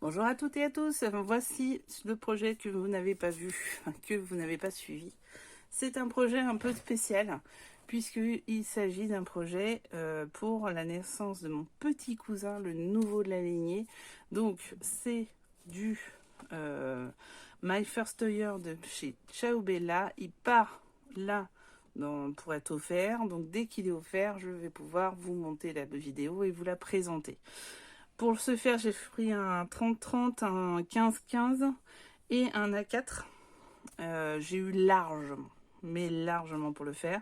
Bonjour à toutes et à tous, voici le projet que vous n'avez pas vu, que vous n'avez pas suivi. C'est un projet un peu spécial, puisqu'il s'agit d'un projet pour la naissance de mon petit cousin, le nouveau de la lignée. Donc c'est du My First Year de chez Ciao Bella. Il part là pour être offert, donc dès qu'il est offert, je vais pouvoir vous monter la vidéo et vous la présenter. Pour ce faire, j'ai pris un 30-30, un 15-15 et un A4. J'ai eu largement, mais largement pour le faire.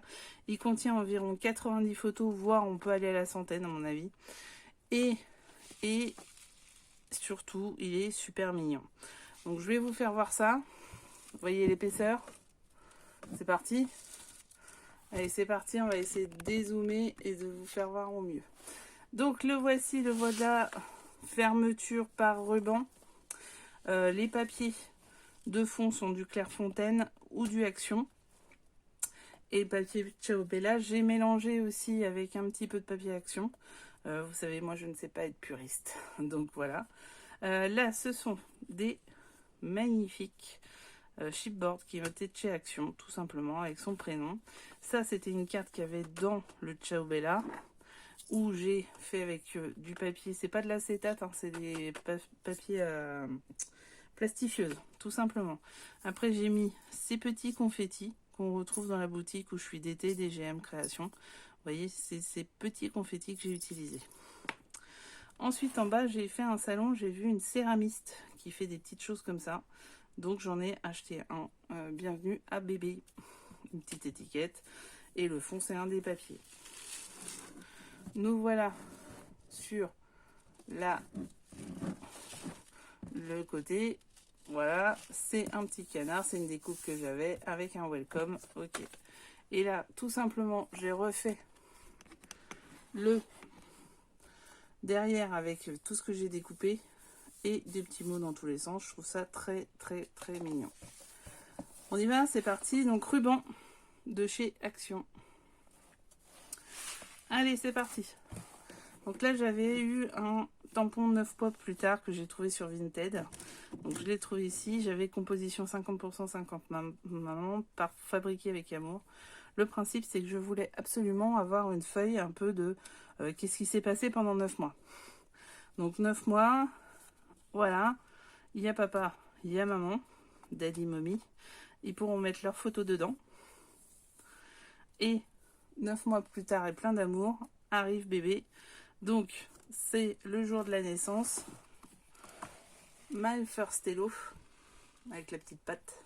Il contient environ 90 photos, voire on peut aller à la centaine à mon avis. Et surtout, il est super mignon. Donc je vais vous faire voir ça. Vous voyez l'épaisseur? C'est parti. Allez, c'est parti, on va essayer de dézoomer et de vous faire voir au mieux. Donc le voici, le voilà, fermeture par ruban. Les papiers de fond sont du Clairefontaine ou du Action. Et le papier Ciao Bella, j'ai mélangé aussi avec un petit peu de papier Action. Vous savez, moi je ne sais pas être puriste. Donc voilà. Là, ce sont des magnifiques chipboards qui ont été de chez Action, tout simplement, avec son prénom. Ça, c'était une carte qu'il y avait dans le Ciao Bella, où j'ai fait avec du papier. C'est pas de l'acétate, hein, c'est des papiers plastifieuses, tout simplement. Après, j'ai mis ces petits confettis qu'on retrouve dans la boutique où je suis d'été, DGM Création. Vous voyez, c'est ces petits confettis que j'ai utilisés. Ensuite, en bas, j'ai fait un salon, j'ai vu une céramiste qui fait des petites choses comme ça. Donc, j'en ai acheté un. Bienvenue à bébé. Une petite étiquette. Et le fond, c'est un des papiers. Nous voilà sur le côté. Voilà, c'est un petit canard, c'est une découpe que j'avais avec un welcome. Ok. Et là, tout simplement, j'ai refait le derrière avec tout ce que j'ai découpé et des petits mots dans tous les sens. Je trouve ça très mignon. On y va, c'est parti. Donc ruban de chez Action. Allez, c'est parti. Donc là, j'avais eu un tampon 9 pop plus tard que j'ai trouvé sur Vinted. Donc je l'ai trouvé ici. J'avais composition 50% 50 maman, fabriqué avec amour. Le principe, c'est que je voulais absolument avoir une feuille un peu de qu'est-ce qui s'est passé pendant 9 mois. Donc 9 mois, voilà. Il y a papa, il y a maman, daddy, mommy. Ils pourront mettre leurs photos dedans. Et 9 mois plus tard et plein d'amour, arrive bébé. Donc, c'est le jour de la naissance. My first hello, avec la petite patte.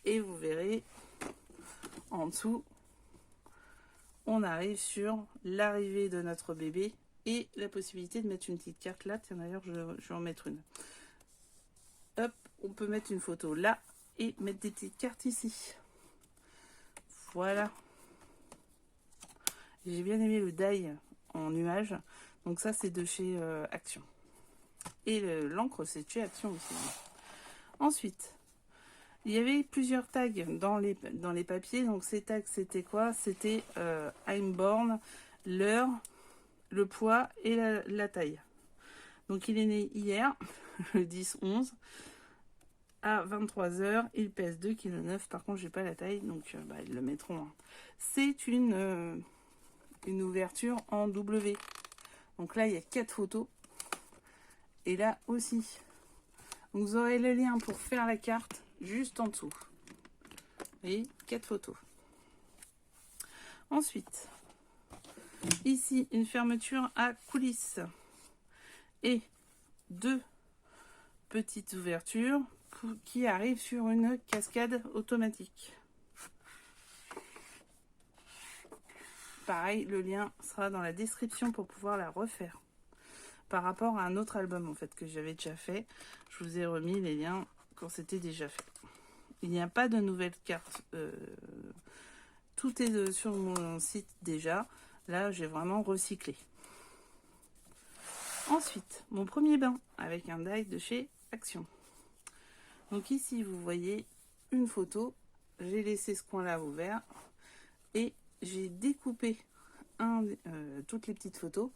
Et vous verrez, en dessous, on arrive sur l'arrivée de notre bébé et la possibilité de mettre une petite carte là. Tiens, d'ailleurs, je vais en mettre une. Hop, on peut mettre une photo là et mettre des petites cartes ici. Voilà. J'ai bien aimé le die en nuage. Donc ça, c'est de chez Action. Et l'encre, c'est de chez Action aussi. Ensuite, il y avait plusieurs tags dans les papiers. Donc ces tags, c'était quoi? C'était I'm born, l'heure, le poids et la taille. Donc il est né hier, le 10-11, à 23h. Il pèse 2,9 kg. Par contre, j'ai pas la taille, donc ils le mettront. Hein. C'est une ouverture en W. Donc là, il y a 4 photos. Et là aussi. Donc vous aurez le lien pour faire la carte juste en dessous. Et 4 photos. Ensuite, ici, une fermeture à coulisses. Et 2 petites ouvertures qui arrivent sur une cascade automatique. Pareil, le lien sera dans la description pour pouvoir la refaire. Par rapport à un autre album en fait que j'avais déjà fait, je vous ai remis les liens quand c'était déjà fait. Il n'y a pas de nouvelles cartes. Tout est sur mon site déjà. Là, j'ai vraiment recyclé. Ensuite, mon premier bain avec un die de chez Action. Donc ici, vous voyez une photo. J'ai laissé ce coin-là ouvert et j'ai découpé toutes les petites photos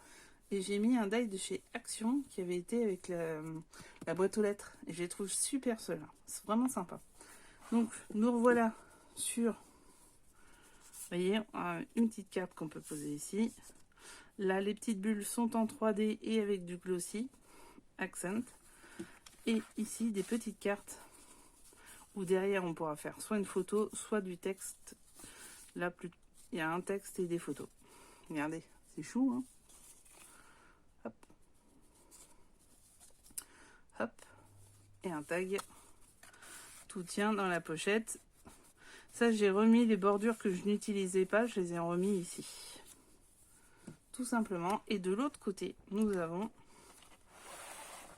Et j'ai mis un die de chez Action qui avait été avec la boîte aux lettres. Et je les trouve super ceux-là. C'est vraiment sympa. Donc, nous revoilà sur, vous voyez, une petite carte qu'on peut poser ici. Là, les petites bulles sont en 3D et avec du glossy, accent. Et ici, des petites cartes où derrière, on pourra faire soit une photo, soit du texte. Là, il y a un texte et des photos. Regardez, c'est chou, hein? Hop. Hop. Et un tag. Tout tient dans la pochette. Ça, j'ai remis les bordures que je n'utilisais pas. Je les ai remis ici. Tout simplement. Et de l'autre côté, nous avons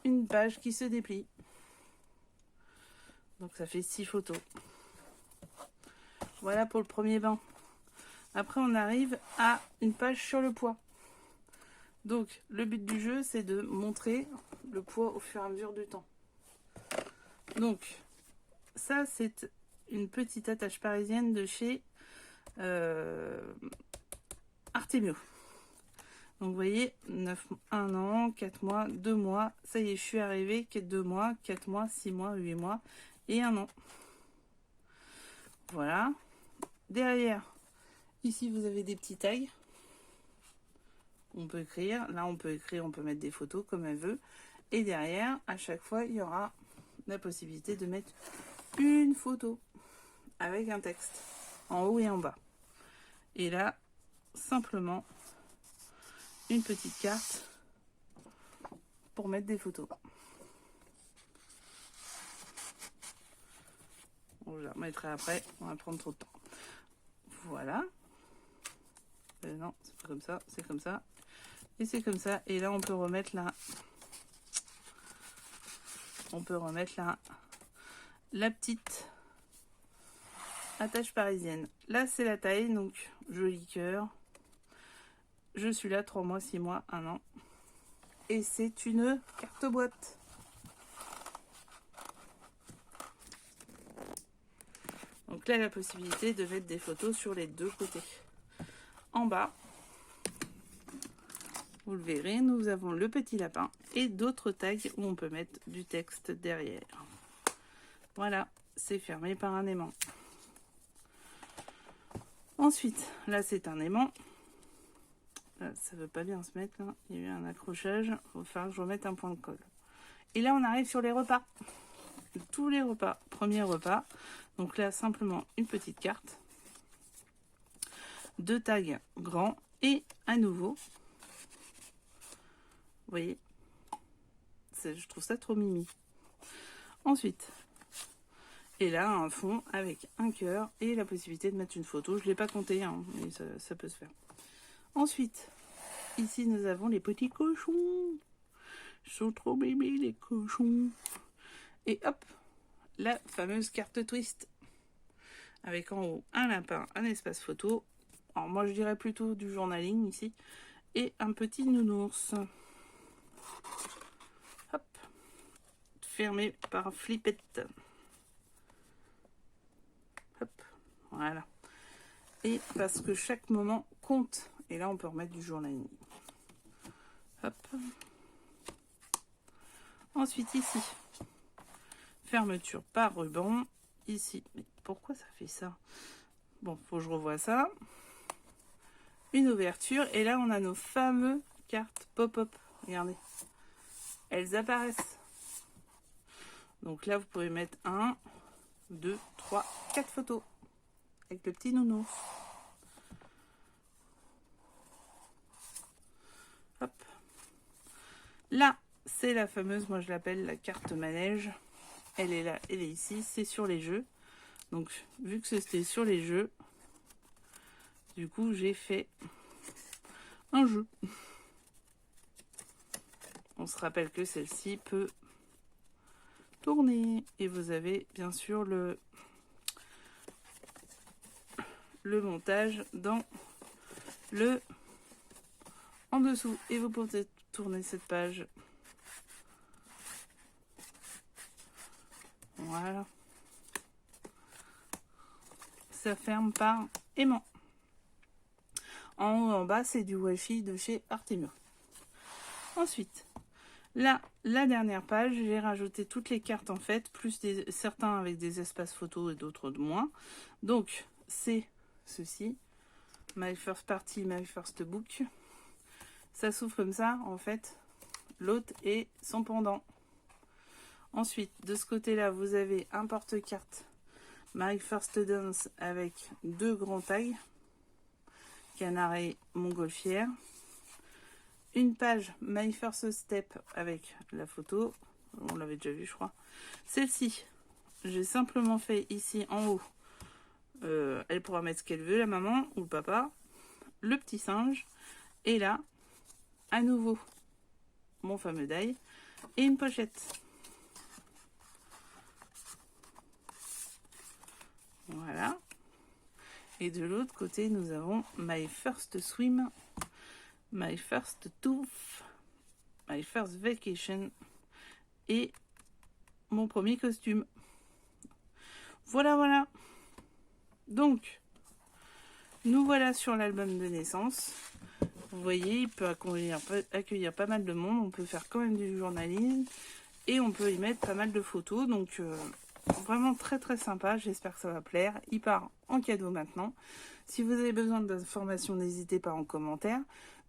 une page qui se déplie. Donc, ça fait 6 photos. Voilà pour le premier banc. Après, on arrive à une page sur le poids. Donc, le but du jeu, c'est de montrer le poids au fur et à mesure du temps. Donc, ça, c'est une petite attache parisienne de chez Artemio. Donc, vous voyez, 1 an, 4 mois, 2 mois. Ça y est, je suis arrivée. 2 mois, 4 mois, 6 mois, 8 mois et 1 an. Voilà. Derrière, ici, vous avez des petits tags. On peut écrire. Là, on peut écrire, on peut mettre des photos comme elle veut. Et derrière, à chaque fois, il y aura la possibilité de mettre une photo avec un texte en haut et en bas. Et là, simplement, une petite carte pour mettre des photos. On la remettra après, on va prendre trop de temps. Voilà. Non, c'est pas comme ça, c'est comme ça. Et c'est comme ça. Et là, on peut remettre là. On peut remettre là la petite attache parisienne. Là, c'est la taille, donc joli cœur. Je suis là 3 mois, 6 mois, 1 an. Et c'est une carte boîte. Donc là, la possibilité de mettre des photos sur les deux côtés. En bas, vous le verrez, nous avons le petit lapin et d'autres tags où on peut mettre du texte derrière. Voilà, c'est fermé par un aimant. Ensuite, là c'est un aimant. Là, ça veut pas bien se mettre, là. Il y a eu un accrochage, il va falloir que je remette un point de colle. Et là on arrive sur les repas. Tous les repas, premier repas. Donc là simplement une petite carte. 2 tags grands et à nouveau, vous voyez, je trouve ça trop mimi. Ensuite, et là un fond avec un cœur et la possibilité de mettre une photo. Je ne l'ai pas compté, hein, mais ça peut se faire. Ensuite, ici nous avons les petits cochons. Ils sont trop bébés les cochons. Et hop, la fameuse carte twist. Avec en haut un lapin, un espace photo. Alors moi je dirais plutôt du journaling ici. Et un petit nounours. Hop. Fermé par flippette. Hop. Voilà. Et parce que chaque moment compte. Et là on peut remettre du journaling. Hop. Ensuite ici. Fermeture par ruban. Ici. Mais pourquoi ça fait ça? Bon, faut que je revoie ça. Une ouverture. Et là, on a nos fameuses cartes pop-up. Regardez. Elles apparaissent. Donc là, vous pouvez mettre 1, 2, 3, 4 photos. Avec le petit nounours. Hop. Là, c'est la fameuse, moi je l'appelle la carte manège. Elle est là, elle est ici. C'est sur les jeux. Donc, vu que c'était sur les jeux, du coup, j'ai fait un jeu. On se rappelle que celle-ci peut tourner. Et vous avez bien sûr le montage dans le en dessous. Et vous pouvez tourner cette page. Voilà. Ça ferme par aimant. En haut, en bas, c'est du Wi-Fi de chez Artemio. Ensuite, là, la dernière page, j'ai rajouté toutes les cartes en fait, plus certains avec des espaces photos et d'autres de moins. Donc, c'est ceci, My First Party, My First Book. Ça s'ouvre comme ça, en fait, l'autre est son pendant. Ensuite, de ce côté-là, vous avez un porte-carte My First Dance avec 2 grands tags, canard et montgolfière. Une page My First Step avec la photo, on l'avait déjà vu je crois. Celle-ci, j'ai simplement fait ici en haut, elle pourra mettre ce qu'elle veut, la maman ou le papa, le petit singe, et là, à nouveau, mon fameux die, et une pochette. Voilà. Et de l'autre côté, nous avons My First Swim, My First Tooth, My First Vacation et mon premier costume. Voilà, voilà. Donc, nous voilà sur l'album de naissance. Vous voyez, il peut accueillir pas mal de monde. On peut faire quand même du journalisme et on peut y mettre pas mal de photos. Donc, vraiment très très sympa. J'espère que ça va plaire. Il part en cadeau maintenant. Si vous avez besoin d'informations, n'hésitez pas en commentaire.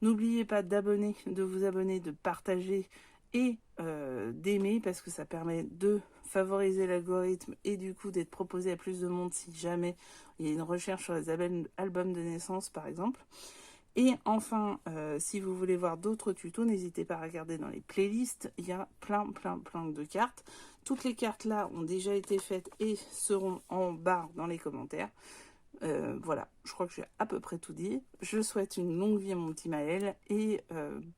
N'oubliez pas d'abonner, de vous abonner, de partager et d'aimer parce que ça permet de favoriser l'algorithme et du coup d'être proposé à plus de monde si jamais il y a une recherche sur les albums de naissance par exemple. Et enfin, si vous voulez voir d'autres tutos, n'hésitez pas à regarder dans les playlists, il y a plein de cartes. Toutes les cartes là ont déjà été faites et seront en barre dans les commentaires. Voilà, je crois que j'ai à peu près tout dit. Je souhaite une longue vie à mon petit Maël et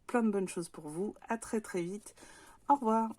plein de bonnes choses pour vous. À très vite. Au revoir.